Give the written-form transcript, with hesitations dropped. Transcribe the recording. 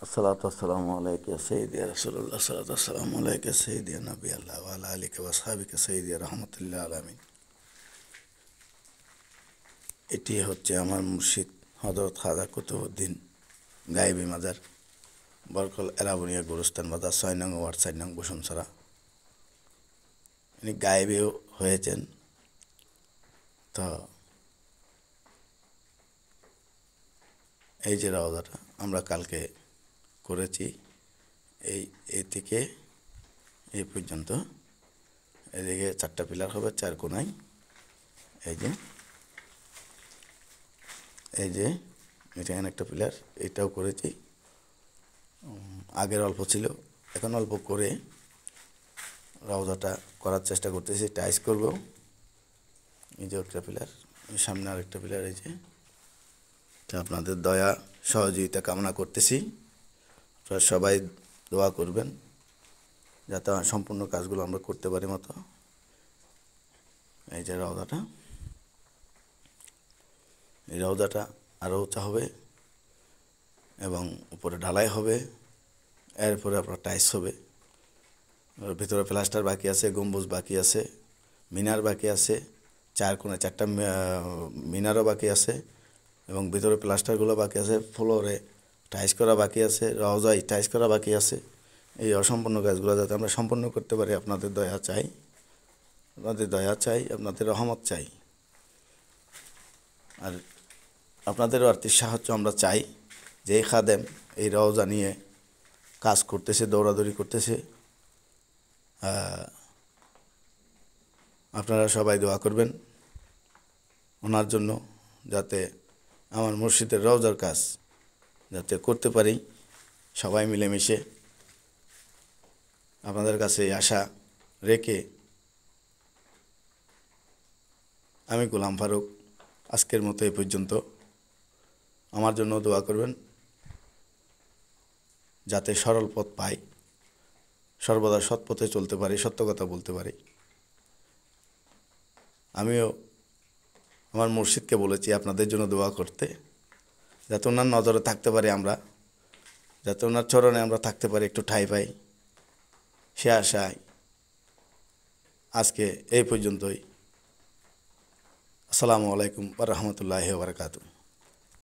الصلاة والسلام عليك يا سيدي يا رسول الله. الصلاة والسلام عليك يا سيدي يا نبي الله وعلى آلك وأصحابك سيدي رحمة الله العالمين. এটি হচ্ছে আমার মুর্শিদ হযরত খাজা কুতুবউদ্দিন গায়েবী মাজার, বরকল এলাবনিয়া গোরস্থান বাজার ৬ নং ওয়ার্ড ৪ নং বসুনছড়া। ইনি গায়েবীও হয়েছেন। তো এই যে রওজাটা আমরা কালকে করেছি, এই থেকে এই পর্যন্ত এদিকে 4টা পিলার হবে 4 কোণায়। এই যে এটা এখানে একটা পিলার, এটাও করেছি। আগের অল্প ছিল, এখন অল্প করে রওজাটা করার চেষ্টা করতেছি। টাইস করব। এই যে একটা পিলার, সামনে আরেকটা পিলার। এই যে আপনাদের দয়া সহযোগিতা কামনা করতেছি। আপনারা সবাই দোয়া করবেন যাতে সম্পূর্ণ কাজগুলো আমরা করতে পারি মতো। এই যে রওজাটা, এই রওজাটা আরও উঁচা হবে এবং উপরে ঢালাই হবে। এরপরে আপনার টাইস হবে। ভিতরে প্লাস্টার বাকি আছে, গম্বুজ বাকি আছে, মিনার বাকি আছে, 4 কোণায় 4টা মিনারও বাকি আছে এবং ভিতরে প্লাস্টারগুলো বাকি আছে। ফ্লোরে টাইস করা বাকি আছে, রওজায় টাইস করা বাকি আছে। এই অসম্পূর্ণ কাজগুলো যাতে আমরা সম্পূর্ণ করতে পারি, আপনাদের দয়া চাই, আপনাদের দয়া চাই, আপনাদের রহমত চাই। আর আপনাদেরও আর্থিক সাহায্য আমরা চাই। যে খাদেম এই রওজা নিয়ে কাজ করতেছে, দৌড়াদৌড়ি করতেছে, আপনারা সবাই দোয়া করবেন ওনার জন্য, যাতে আমার মুর্শিদের রওজার কাজ যাতে করতে পারি সবাই মিলেমিশে। আপনাদের কাছে আশা রেখে আমি গোলাম ফারুক আজকের মতো এই পর্যন্ত। আমার জন্য দোয়া করবেন যাতে সরল পথ পাই, সর্বদা সৎ পথে চলতে পারি, সত্য কথা বলতে পারি। আমিও আমার মুর্শিদকে বলেছি আপনাদের জন্য দোয়া করতে, যাতে ওনার নজরে থাকতে পারি আমরা, যাতে ওনার চরণে আমরা থাকতে পারি, একটু ঠাঁই পাই। সে আশায় আজকে এই পর্যন্তই। আসসালামু আলাইকুম ওয়া রাহমাতুল্লাহি ওয়া বারাকাতুহু।